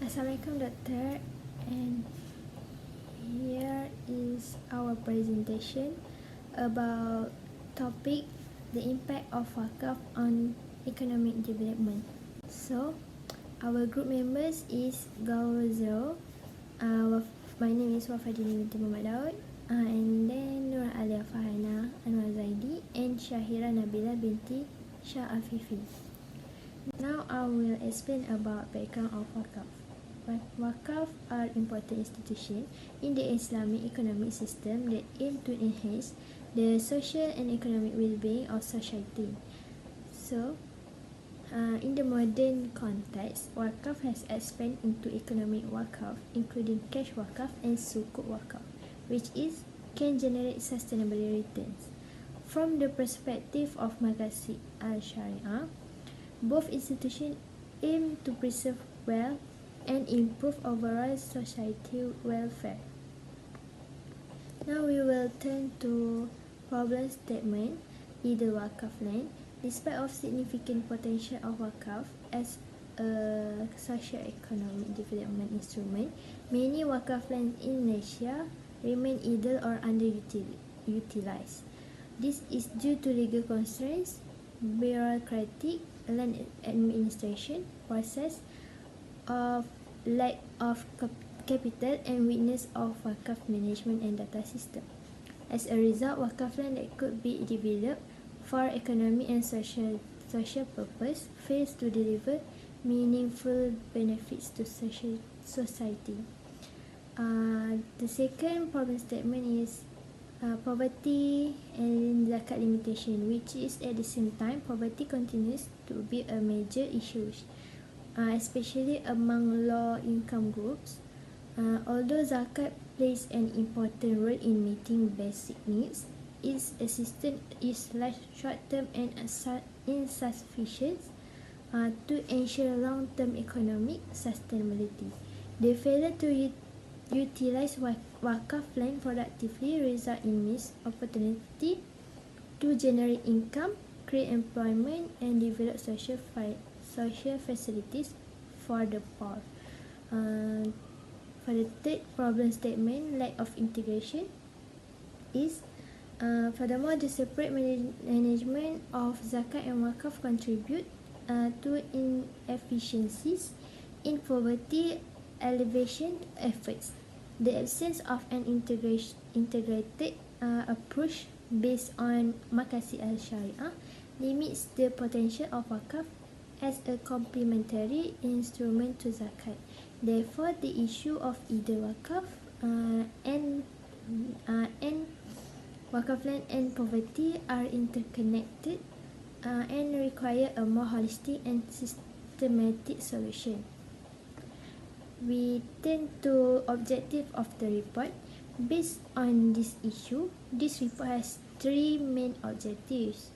Assalamualaikum Doctor, and here is our presentation about topic the impact of Waqf on economic development. So our group members is Gawazro, my name is Wafadini binti Muhammad Daud, and then Nur Alia Fahana Anwar Zaidi, and Syahira Nabila binti Shah Afifi. Now I will explain about background of Waqf. Waqf are important institutions in the Islamic economic system that aim to enhance the social and economic well-being of society. So, in the modern context, Waqf has expanded into economic Waqf, including cash Waqf and sukuk Waqf, which can generate sustainable returns. From the perspective of Maqasid al-Sharia, both institutions aim to preserve wealth and improve overall society welfare. Now we will turn to problem statement. Either Waqf land, despite of significant potential of Waqf as a socio-economic development instrument, many Waqf lands in Malaysia remain idle or underutilized. This is due to legal constraints, bureaucratic land administration process, of lack of capital, and weakness of Waqf management and data system. As a result, Waqf land that could be developed for economic and social purpose fails to deliver meaningful benefits to society. The second problem statement is poverty and zakat limitation, which is at the same time poverty continues to be a major issue, especially among low-income groups. Although zakat plays an important role in meeting basic needs, its assistance is short-term and insufficient to ensure long-term economic sustainability. The failure to utilize Waqf land productively result in missed opportunity to generate income, create employment, and develop social facilities for the poor. For the third problem statement, lack of integration is furthermore, the separate management of zakat and Waqf contribute to inefficiencies in poverty alleviation efforts. The absence of an integrated approach based on Maqasid al-Sharia limits the potential of Waqf as a complementary instrument to zakat. Therefore, the issue of either Waqf and Waqf land and poverty are interconnected and require a more holistic and systematic solution. We turn to objective of the report. Based on this issue, this report has three main objectives.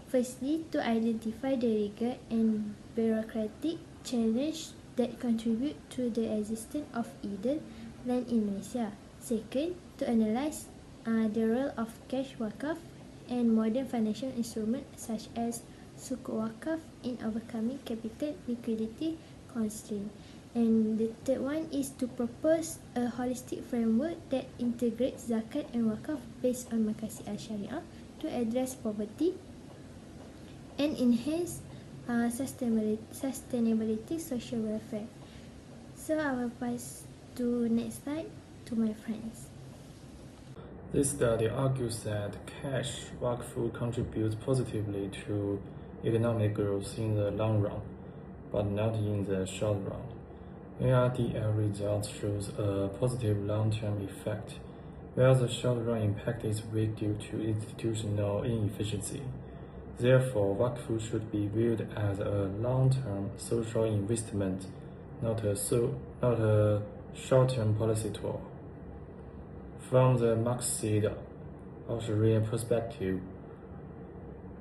Firstly, to identify the legal and bureaucratic challenges that contribute to the existence of idle land in Malaysia. Second, to analyze the role of cash Waqf and modern financial instruments such as sukuk Waqf in overcoming capital liquidity constraint. And the third one is to propose a holistic framework that integrates zakat and Waqf based on Maqasid al-Sharia to address poverty and enhance sustainability social welfare. So I will pass to next slide to my friends. This study argues that cash Waqf contributes positively to economic growth in the long run, but not in the short run. ARDL results shows a positive long-term effect, where the short-run impact is weak due to institutional inefficiency. Therefore, Waqf should be viewed as a long-term social investment, not a short-term policy tool. From the Maqasid al-Sharia perspective,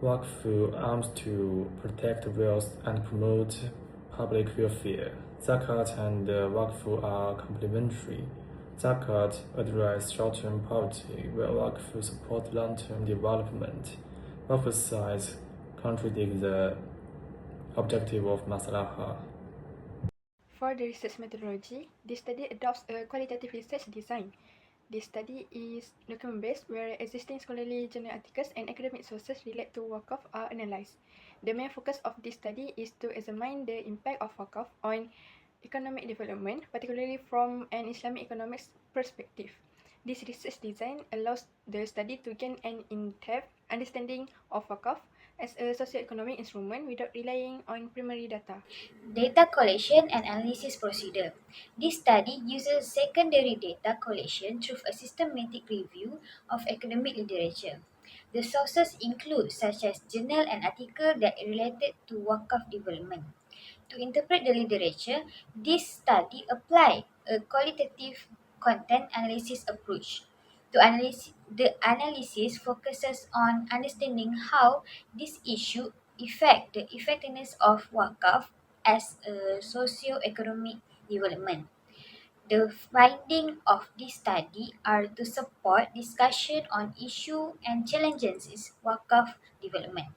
Waqf aims to protect wealth and promote public welfare. Zakat and Waqf are complementary. Zakat addresses short-term poverty, while Waqf supports long-term development. Both sides contradict the objective of maslaha. For the research methodology, this study adopts a qualitative research design. This study is document-based, where existing scholarly journal articles and academic sources related to Waqf are analysed. The main focus of this study is to examine the impact of Waqf on economic development, particularly from an Islamic economics perspective. This research design allows the study to gain an in-depth understanding of Waqf as a socio-economic instrument without relying on primary data. Data collection and analysis procedure. This study uses secondary data collection through a systematic review of academic literature. The sources include such as journal and article that related to Waqf development. To interpret the literature, this study applied a qualitative content analysis approach. The analysis focuses on understanding how this issue affect the effectiveness of Waqf as a socio-economic development. The findings of this study are to support discussion on issue and challenges in Waqf development.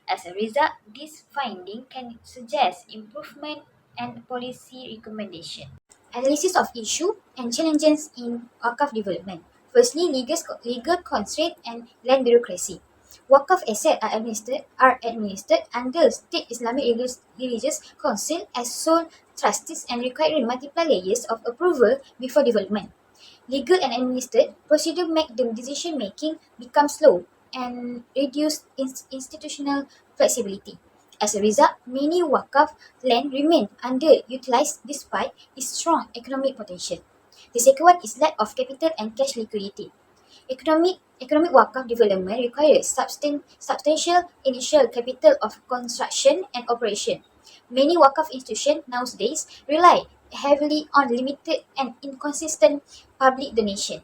As a result, this finding can suggest improvement and policy recommendation. Analysis of issue and challenges in Waqf development. Firstly, legal constraint and land bureaucracy. Waqf assets are administered under State Islamic Religious Council as sole trustees and requiring multiple layers of approval before development. Legal and administrative procedure make the decision making become slow and reduce institutional flexibility. As a result, many Waqf land remain underutilized despite its strong economic potential. The second one is lack of capital and cash liquidity. Economic Waqf development requires substantial initial capital of construction and operation. Many Waqf institutions nowadays rely heavily on limited and inconsistent public donation.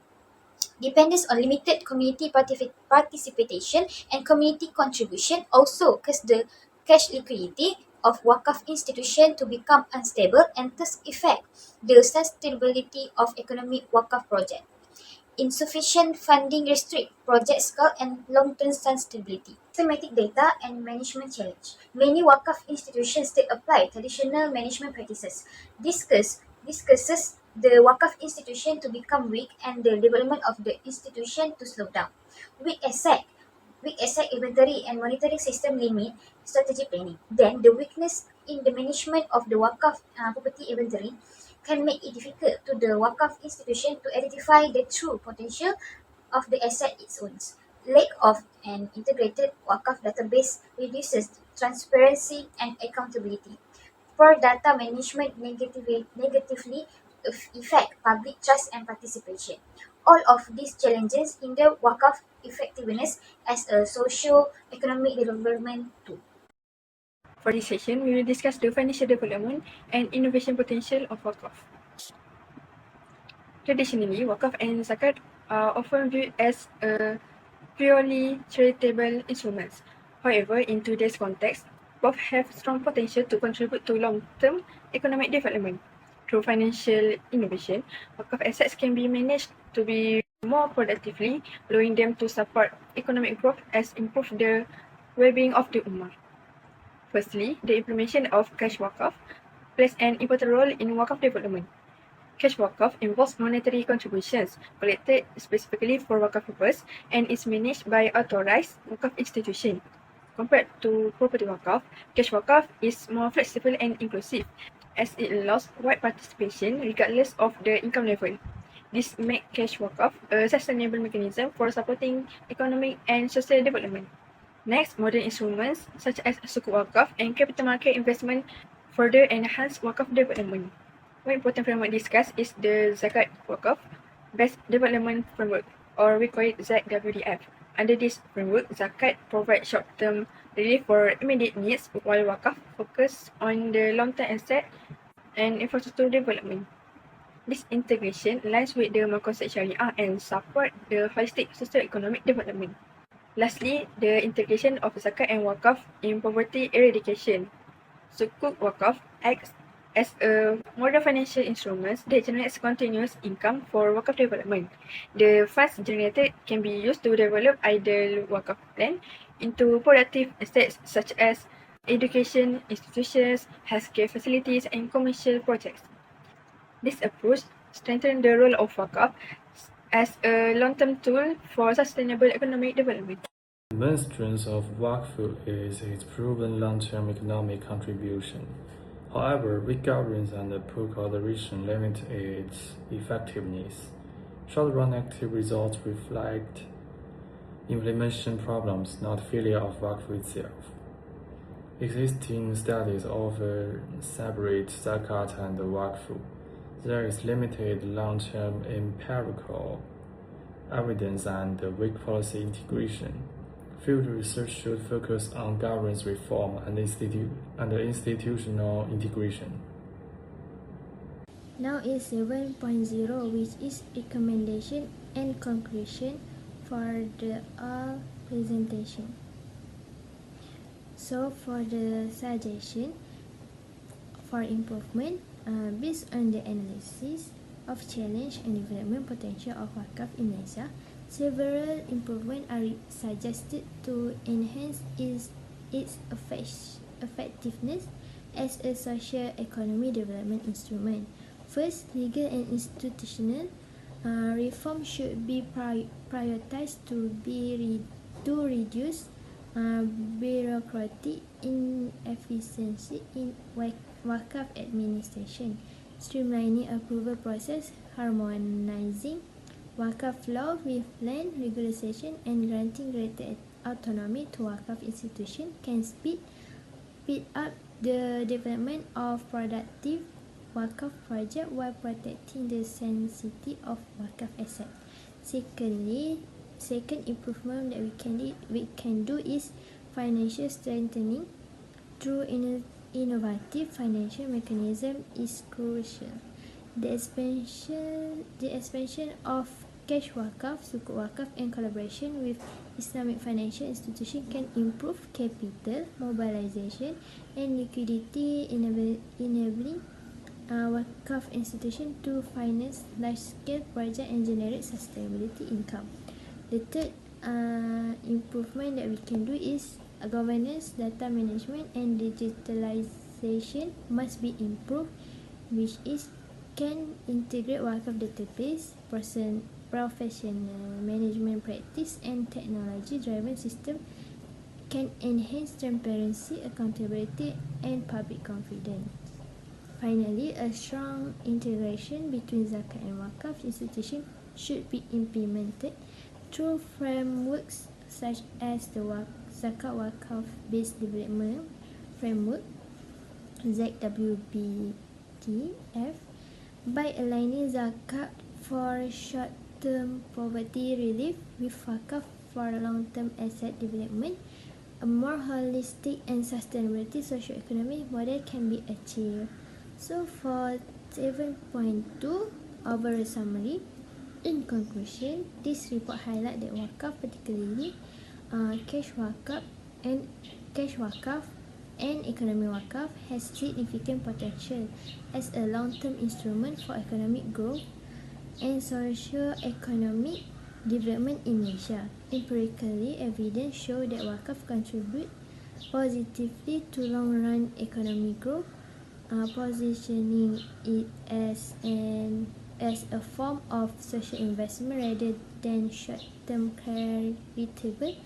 Dependence on limited community participation and community contribution also cause the cash liquidity of Waqf institution to become unstable and thus affect the sustainability of economic Waqf project. Insufficient funding restrict project scale and long-term sustainability. Systematic data and management challenge. Many Waqf institutions still apply traditional management practices. Discusses the Waqf institution to become weak and the development of the institution to slow down. Weak asset inventory and monitoring system limit strategic planning. Then the weakness in the management of the Waqf property inventory can make it difficult to the Waqf institution to identify the true potential of the asset it owns. Lack of an integrated Waqf database reduces transparency and accountability. Poor data management negatively affect public trust and participation. All of these challenges hinder Waqf effectiveness as a socio-economic development tool. For this session, we will discuss the financial development and innovation potential of Waqf. Traditionally, Waqf and Zakat are often viewed as purely charitable instruments. However, in today's context, both have strong potential to contribute to long-term economic development. Through financial innovation, Waqf assets can be managed to be more productively, allowing them to support economic growth as improve the well-being of the Ummah. Firstly, the implementation of cash Waqf plays an important role in Waqf development. Cash Waqf involves monetary contributions collected specifically for Waqf purpose and is managed by authorized Waqf institution. Compared to property Waqf, cash Waqf is more flexible and inclusive as it allows wide participation regardless of the income level. This makes cash Waqf a sustainable mechanism for supporting economic and social development. Next, modern instruments such as Sukuk Waqf and capital market investment further enhance Waqf development. One important framework discussed is the Zakat Waqf Best Development Framework, or we call it ZWDF. Under this framework, Zakat provides short-term relief for immediate needs, while Waqf focus on the long-term asset and infrastructure development. This integration aligns with the concept Sharia and support the holistic socio-economic development. Lastly, the integration of Zakat and Waqf in poverty eradication. Sukuk Waqf acts as a modern financial instrument that generates continuous income for Waqf development. The funds generated can be used to develop idle Waqf land into productive assets such as education institutions, healthcare facilities, and commercial projects. This approach strengthens the role of Waqf as a long-term tool for sustainable economic development. The main strength of Waqf is its proven long-term economic contribution. However, weak governance and poor coordination limit its effectiveness. Short-run active results reflect implementation problems, not failure of Waqf itself. Existing studies often separate zakat and Waqf. There is limited long-term empirical evidence and weak policy integration. Field research should focus on governance reform and institutional integration. Now is 7.0, which is recommendation and conclusion for the all presentation. So for the suggestion for improvement, based on the analysis of challenge and development potential of Waqf in Malaysia, several improvements are suggested to enhance its effectiveness as a social economy development instrument. First, legal and institutional reform should be prioritized to reduce bureaucratic inefficiency in Waqf administration, streamlining approval process, harmonizing Waqf law with land regularization, and granting greater autonomy to Waqf institution can speed up the development of productive Waqf project while protecting the sanctity of Waqf asset. Second improvement that we can do is financial strengthening through innovative financial mechanism is crucial. The expansion of cash Waqf, Sukuk Waqf, and collaboration with Islamic financial institutions can improve capital mobilization and liquidity, enabling Waqf institution to finance large-scale projects and generate sustainability income. The third improvement that we can do is governance, data management, and digitalization must be improved, which is can integrate Waqf database, professional management practice, and technology-driven system can enhance transparency, accountability, and public confidence. Finally, a strong integration between zakat and Waqf institution should be implemented through frameworks such as the Zakat Waqf Based Development Framework (ZWBDF). By aligning zakat for short-term poverty relief with Waqf for long-term asset development, a more holistic and sustainability socio-economic model can be achieved. So for 7.2, overall summary. In conclusion, this report highlights that Waqf, particularly cash Waqf and economic Waqf, has significant potential as a long-term instrument for economic growth and socio-economic development in Malaysia. Empirically, evidence shows that Waqf contribute positively to long-run economic growth, positioning it as a form of social investment rather than short-term charitable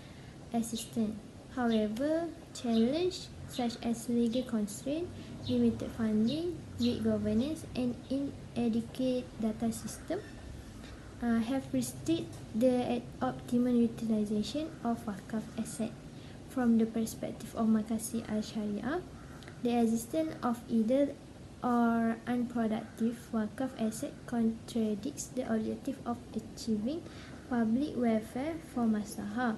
assistance. However, challenges such as legal constraints, limited funding, weak governance, and inadequate data system have restricted the optimal utilization of Waqf asset. From the perspective of Makasih Al-Sharia, the existence of either or unproductive Waqf asset contradicts the objective of achieving public welfare for maslahah.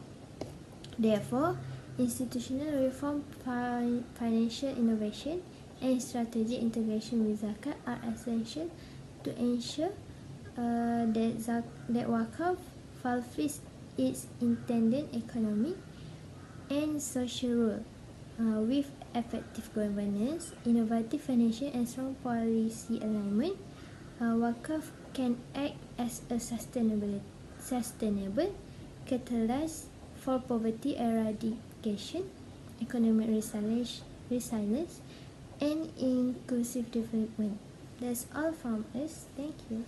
Therefore, institutional reform, financial innovation, and strategic integration with zakat are essential to ensure that Waqf fulfills its intended economic and social role. With effective governance, innovative financial, and strong policy alignment, Waqf can act as a sustainable catalyst for poverty eradication, economic resilience, and inclusive development. That's all from us. Thank you.